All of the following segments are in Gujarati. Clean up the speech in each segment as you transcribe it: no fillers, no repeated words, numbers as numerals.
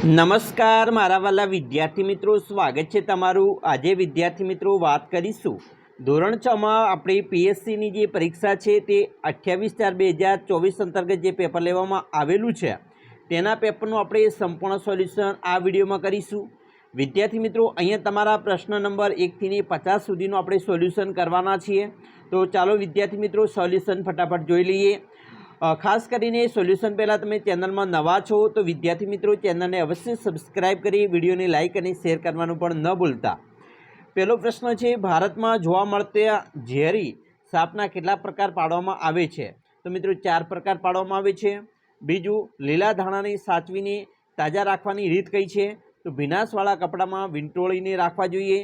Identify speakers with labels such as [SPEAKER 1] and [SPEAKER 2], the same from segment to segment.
[SPEAKER 1] નમસ્કાર મારા વાલા વિદ્યાર્થી મિત્રો, સ્વાગત છે તમારું। આજે વિદ્યાર્થી મિત્રો વાત કરીશું ધોરણ 6 માં આપણી પીએસસીની જે પરીક્ષા છે તે 28/4/2024 અંતર્ગત જે પેપર લેવામાં આવેલું છે તેના પેપરનું આપણે સંપૂર્ણ સોલ્યુશન આ વિડીયોમાં કરીશું। વિદ્યાર્થી મિત્રો, અહીંયા તમારા પ્રશ્ન નંબર 1 થી 50 સુધીનું આપણે સોલ્યુશન કરવાના છીએ। તો ચાલો વિદ્યાર્થી મિત્રો સોલ્યુશન ફટાફટ જોઈ લઈએ। ખાસ કરીને સોલ્યુશન પહેલાં તમે ચેનલમાં નવા છો તો વિદ્યાર્થી મિત્રો ચેનલને અવશ્ય સબસ્ક્રાઇબ કરી વિડીયોને લાઇક અને શેર કરવાનું પણ ન ભૂલતા। પહેલો પ્રશ્ન છે, ભારતમાં જોવા મળતા ઝેરી સાપના કેટલા પ્રકાર પાડવામાં આવે છે? તો મિત્રો 4 પ્રકાર પાડવામાં આવે છે। બીજું, લીલા ધાણાને સાચવીને તાજા રાખવાની રીત કઈ છે? તો ભીનાશવાળા કપડામાં વીંટોળીને રાખવા જોઈએ।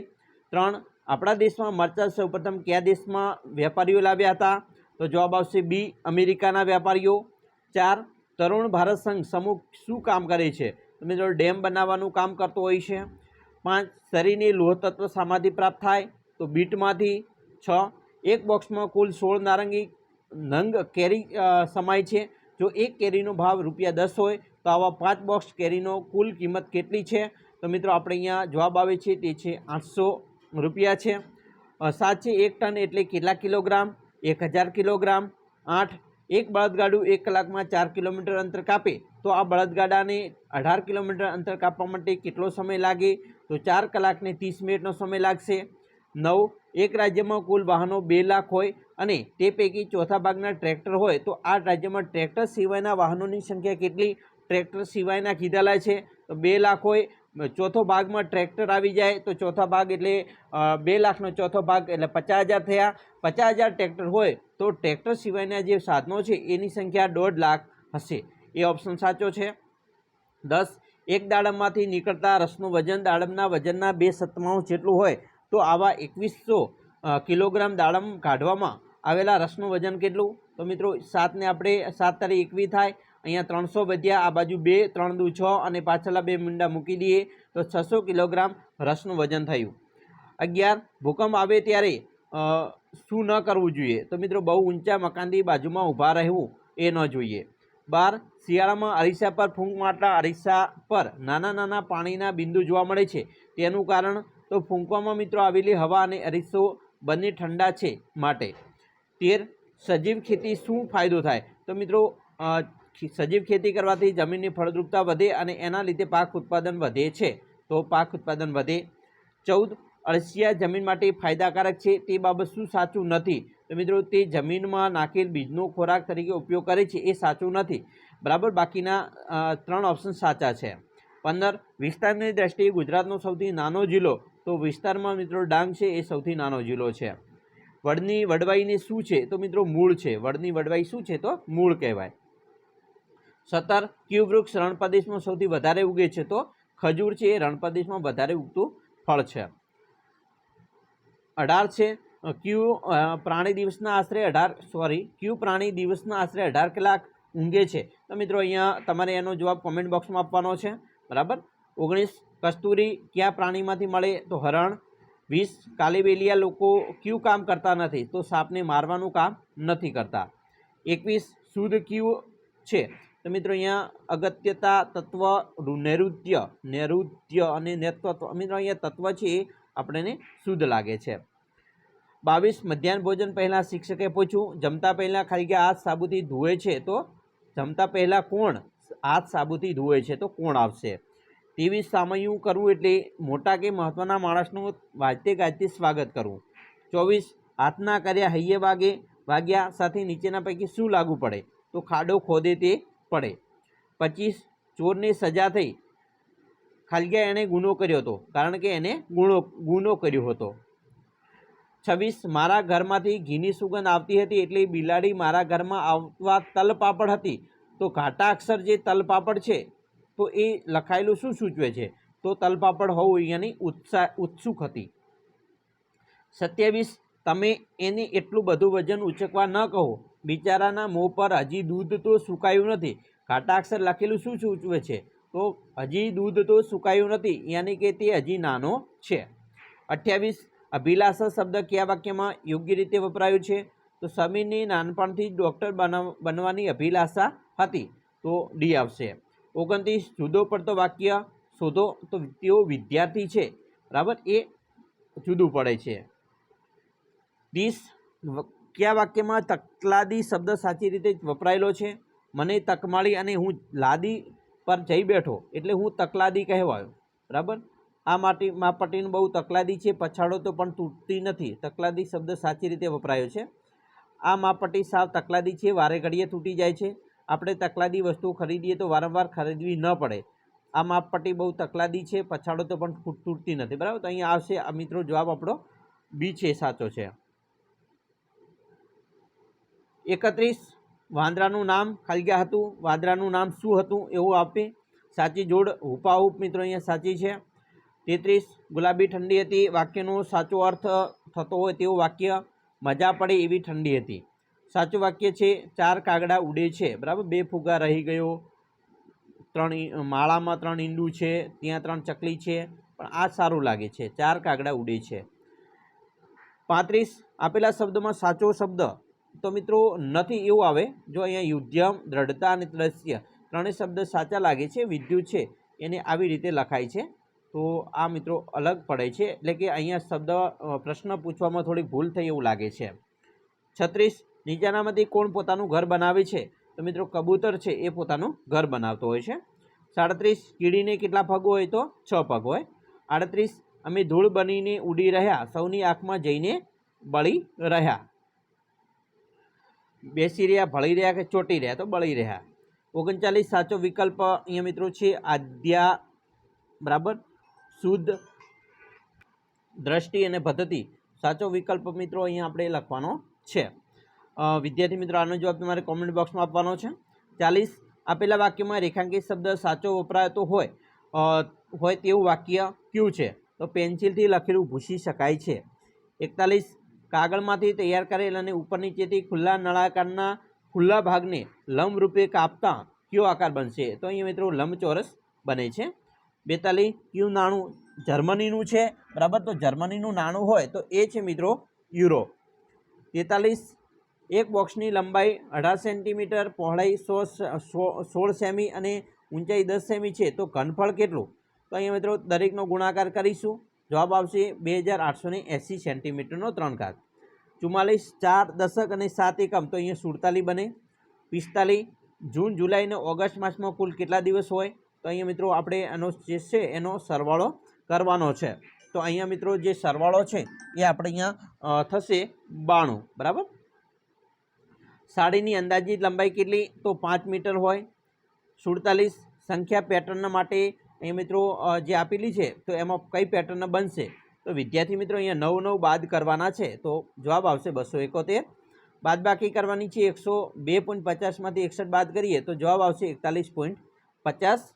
[SPEAKER 1] 3, આપણા દેશમાં મરચાં સૌપ્રથમ કયા દેશમાં વેપારીઓ લાવ્યા હતા? તો જવાબ આવશે બી, અમેરિકાના વેપારીઓ। 4, તરુણ ભારત સંઘ સમૂહ શું કામ કરે છે? તો મિત્રો ડેમ બનાવવાનું કામ કરતો હોય છે। 5, શરીરને લોહ તત્વ શામાંથી પ્રાપ્ત થાય? તો બીટમાંથી। 6, એક બોક્સમાં કુલ 16 નારંગી નંગ કેરી સમાય છે। જો એક કેરીનો ભાવ ₹10 હોય તો આવા 5 બોક્સ કેરીનો કુલ કિંમત કેટલી છે? તો મિત્રો આપણે અહીંયા જવાબ આવે છે તે છે ₹800 છે। 7 છે, 1 ટન એટલે કેટલા કિલોગ્રામ? 1000 કિલોગ્રામ। 8, એક બળદગાડું 1 કલાકમાં 4 કિલોમીટર અંતર કાપે તો આ બળદગાડાને 18 કિલોમીટર અંતર કાપવા માટે કેટલો સમય લાગે? તો 4 કલાક ને 30 મિનિટનો સમય લાગશે। 9, એક રાજ્યમાં કુલ વાહનો 2 લાખ હોય અને તે પૈકી ચોથા ભાગના ટ્રેક્ટર હોય તો આ રાજ્યમાં ટ્રેક્ટર સિવાયના વાહનોની સંખ્યા કેટલી? ટ્રેક્ટર સિવાયના કીધેલા છે તો 2 લાખ હોય, ચોથો ભાગમાં ટ્રેક્ટર આવી જાય તો ચોથા ભાગ એટલે 2 લાખનો ચોથો ભાગ એટલે 50,000 થયા। 50,000 ટ્રેક્ટર હોય તો ટ્રેક્ટર સિવાયના જે સાધનો છે એની સંખ્યા 1.5 લાખ હશે। એ ઓપ્શન સાચો છે। 10, એક દાડમમાંથી નીકળતા રસનું વજન દાડમના વજનના 2/7 જેટલું હોય તો આવા 2100 કિલોગ્રામ દાડમ કાઢવામાં આવેલા રસનું વજન કેટલું? તો મિત્રો 7 ને આપણે 7 તારી 21 થાય, અહીંયા 300 વધ્યા, આ બાજુ 2, 3 દુ 6 અને પાછળના 2 મીંડા મૂકી દઈએ તો 600 કિલોગ્રામ રસનું વજન થયું। 11, ભૂકંપ આવે ત્યારે શું ન કરવું જોઈએ? તો મિત્રો બહુ ઊંચા મકાનની બાજુમાં ઊભા રહેવું એ ન જોઈએ। 12, શિયાળામાં અરીસા પર ફૂંક મારતા અરીસા પર નાના નાના પાણીના બિંદુ જોવા મળે છે, તેનું કારણ? તો ફૂંકવામાં મિત્રો આવેલી હવા અને અરીસો બંને ઠંડા છે માટે। 13, સજીવ ખેતી શું ફાયદો થાય? તો મિત્રો સજીવ ખેતી કરવાથી જમીનની ફળદ્રુપતા વધે અને એના લીધે પાક ઉત્પાદન વધે છે, તો પાક ઉત્પાદન વધે। 14, અળસિયા જમીન માટે ફાયદાકારક છે, તે બાબત શું સાચું નથી? તો મિત્રો તે જમીનમાં નાખેલ બીજનો ખોરાક તરીકે ઉપયોગ કરે છે એ સાચું નથી, બરાબર। બાકીના 3 ઓપ્શન સાચા છે। 15, વિસ્તારની દ્રષ્ટિએ ગુજરાતનો સૌથી નાનો જિલ્લો? તો વિસ્તારમાં મિત્રો ડાંગ છે એ સૌથી નાનો જિલ્લો છે। વડની વડવાઈને શું છે? તો મિત્રો મૂળ છે। વડની વડવાઈ શું છે? તો મૂળ કહેવાય। 17, કયું વૃક્ષ રણ પ્રદેશમાં સૌથી વધારે ઉગે છે? તો ખજૂર છે એ રણ પ્રદેશમાં વધારે ઉગતું ફળ છે। 18 છે, કયું પ્રાણી દિવસના આશરે 18 કલાક ઊંઘે છે? તો મિત્રો અહીંયા તમારે એનો જવાબ કોમેન્ટ બોક્સમાં આપવાનો છે, બરાબર। 19, કસ્તુરી કયા પ્રાણીમાંથી મળે? તો હરણ। 20, કાલીબેલિયા લોકો કયું કામ કરતા નથી? તો સાપને મારવાનું કામ નથી કરતા। 21, શુદ્ધ કયું છે? તો મિત્રો અહીંયા અગત્યતા, તત્વ, નૈઋત્ય અને નેતૃત્વ, મિત્રો અહીંયા તત્વ છે એ આપણને શુદ્ધ લાગે છે। 22, મધ્યાહન ભોજન પહેલાં શિક્ષકે પૂછ્યું, જમતા પહેલાં ખાલી હાથ સાબુથી ધોવે છે? તો જમતા પહેલાં કોણ હાથ સાબુથી ધોવે છે? તો કોણ આવશે? 23, સામયું કરવું એટલે મોટા કે મહત્વના માણસનું વાજતે ગાજતે સ્વાગત કરવું। 24, હાથના કર્યા હૈયે વાગ્યા સાથે નીચેના પૈકી શું લાગુ પડે? તો ખાડો ખોદે તે પડે। 25, ચોરને સજા થઈ ખાલી એણે ગુનો કર્યો હતો કારણ કે એને ગુનો કર્યો હતો। 26, મારા ઘરમાંથી ઘીની સુગંધ આવતી હતી એટલે બિલાડી મારા ઘરમાં આવવા તલપાપડ હતી। તો ઘાટા અક્ષર જે તલપાપડ છે તો એ લખાયેલું શું સૂચવે છે? તો તલપાપડ હોવું અહીંયાની ઉત્સુક હતી। 27, તમે એને એટલું બધું વજન ઉચકવા ન કહો, બિચારાના મોં પર હજી દૂધ તો સુકાયું નથી। ઘાટા અક્ષર લખેલું શું સૂચવે છે? તો હજી દૂધ તો સુકાયું નથી, યાની કે તે હજી નાનો છે। 28, અભિલાષા શબ્દ કયા વાક્યમાં યોગ્ય રીતે વપરાયો છે? તો સમીરની નાનપણથી ડૉક્ટર બનવાની અભિલાષા હતી, તો ડી આવશે। 29 જુદો પડતો વાક્ય શોધો, તો તેઓ વિદ્યાર્થી છે, બરાબર, એ જુદું પડે છે. 30 કયા વાક્યમાં તકલાદી શબ્દ સાચી રીતે વપરાયેલો છે? મને તક મળી અને હું લાદી પર જઈ બેઠો એટલે હું તકલાદી કહેવાયો, બરાબર. આ માપપટ્ટીનું બહુ તકલાદી છે, પછાડો તો પણ તૂટતી નથી. તકલાદી શબ્દ સાચી રીતે વપરાયો છે. આ માપપટ્ટી સાવ તકલાદી છે, વારે ઘડીએ તૂટી જાય છે. આપણે તકલાદી વસ્તુ ખરીદીએ તો વારંવાર ખરીદવી ન પડે. આ માપપટ્ટી બહુ તકલાદી છે, પછાડો તો પણ તૂટતી નથી, બરાબર. તો અહીંયા આવશે આ મિત્રો જવાબ આપણો બી છે, સાચો છે. 31 વાંદરાનું નામ ખાલી ગયા હતું, વાંદરાનું નામ શું હતું એવું આપે. સાચી જોડ હુપાહુપ મિત્રો અહીંયા સાચી છે. 33 ગુલાબી ઠંડી હતી, વાક્યનો સાચો અર્થ થતો હોય તેવું વાક્ય. મજા પડે એવી ઠંડી હતી. સાચું વાક્ય છે 4 કાગડા ઉડે છે, બરાબર. 2 ફુગા રહી ગયો, 3 માળામાં 3 ઈંડું છે, ત્યાં 3 ચકલી છે, પણ આ સારું લાગે છે, 4 કાગડા ઉડે છે. 35 આપેલા શબ્દમાં સાચો શબ્દ તો મિત્રો નથી એવું આવે. જો અહીંયા યુદ્ધમ, દ્રઢતા અને દ્રશ્ય ત્રણેય શબ્દ સાચા લાગે છે. વિદ્યુત છે એને આવી રીતે લખાય છે, તો આ મિત્રો અલગ પડે છે, એટલે કે અહીંયા શબ્દ પ્રશ્ન પૂછવામાં થોડી ભૂલ થઈ એવું લાગે છે. 36 નીચેનામાંથી કોણ પોતાનું ઘર બનાવે છે? તો મિત્રો કબૂતર છે એ પોતાનું ઘર બનાવતો હોય છે. 37 કીડીને કેટલા પગ હોય? તો 6 પગ હોય. 38 અમે ધૂળ બનીને ઉડી રહ્યા, સૌની આંખમાં જઈને બળી રહ્યા. બેસી રહ્યા, ભળી રહ્યા કે ચોંટી રહ્યા? તો બળી રહ્યા. 39 સાચો વિકલ્પ અહીંયા મિત્રો છે આદ્યા, બરાબર. શુદ્ધ, દ્રષ્ટિ અને પદ્ધતિ સાચો વિકલ્પ મિત્રો અહીંયા આપણે લખવાનો છે. વિદ્યાર્થી મિત્રો આનો જવાબ તમારે કોમેન્ટ બોક્સમાં આપવાનો છે. 40 આપેલા વાક્યમાં રેખાંકિત શબ્દ સાચો વપરાતો હોય તેવું વાક્ય કયું છે? તો પેન્સિલથી લખેલું ભૂસી શકાય છે. 41 કાગળમાંથી તૈયાર કરેલ અને ઉપર નીચેથી ખુલ્લા નળાકારના ખુલ્લા ભાગને લંબરૂપે કાપતા કયો આકાર બનશે? તો અહીંયા મિત્રો લંબચોરસ બને છે. 42 કયું નાણું જર્મનીનું છે? બરાબર, તો જર્મનીનું નાણું હોય તો એ છે મિત્રો યુરો. 43 એક બોક્સની લંબાઈ 18 સેન્ટીમીટર, પહોળાઈ 16 સેમી અને ઊંચાઈ 10 સેમી છે, તો ઘનફળ કેટલું? તો અહીંયા મિત્રો દરેકનો ગુણાકાર કરીશું, જવાબ આવશે 2880 સેન્ટીમીટરનો 3 ઘાત. 44 4 દશક અને 7 એકમ, તો અહીંયા 47 બને. 45 જૂન, જુલાઈ અને ઓગસ્ટ માસમાં કુલ કેટલા દિવસ હોય? તો અહીંયા મિત્રો આપણે એનો જે છે એનો સરવાળો કરવાનો છે. તો અહીંયા મિત્રો જે સરવાળો છે એ આપણે અહીંયા થશે 92, બરાબર. સાડીની અંદાજિત લંબાઈ કેટલી? તો 5 મીટર હોય. 47 સંખ્યા પેટર્ન માટે અહીંયા મિત્રો જે આપેલી છે તો એમાં કઈ પેટર્ન બનશે? તો વિદ્યાર્થી મિત્રો અહીંયા 9 9 બાદ કરવાના છે, તો જવાબ આવશે 271. બાદબાકી કરવાની છે 102.50માંથી 61 બાદ કરીએ તો જવાબ આવશે 41.50.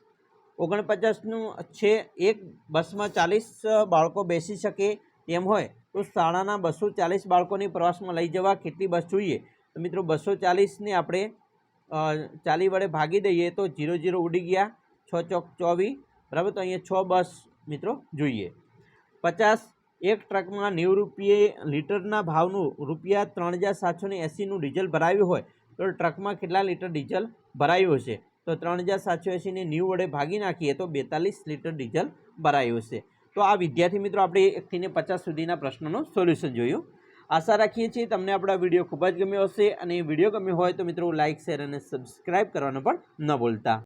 [SPEAKER 1] 49નું છે એક બસમાં 40 બાળકો બેસી શકે તેમ હોય તો શાળાના 240 બાળકોને પ્રવાસમાં લઈ જવા કેટલી બસ જોઈએ? તો મિત્રો 240ને આપણે 40 વડે ભાગી દઈએ તો 0 0 ઉડી ગયા, 6 ચોક 24, બરાબર. તો અહીંયા 6 બસ મિત્રો જોઈએ. 50 એક ટ્રકમાં 90 રૂપિયે લીટરના ભાવનું ₹3780નું ડીઝલ ભરાયું હોય તો ટ્રકમાં કેટલા લીટર ડીઝલ ભરાયું હશે? તો 3780ને 90 વડે ભાગી નાખીએ તો 42 લીટર ડીઝલ ભરાયું હશે. તો આ વિદ્યાર્થી મિત્રો આપણે 1 થી 50 સુધીના પ્રશ્નોનું સોલ્યુશન જોયું. આશા રાખીએ છીએ તમને આપણો વિડીયો ખૂબ જ ગમ્યો હશે, અને વિડીયો ગમ્યો હોય તો મિત્રો લાઇક, શેર અને સબસ્ક્રાઈબ કરવાનું પણ ન ભૂલતા.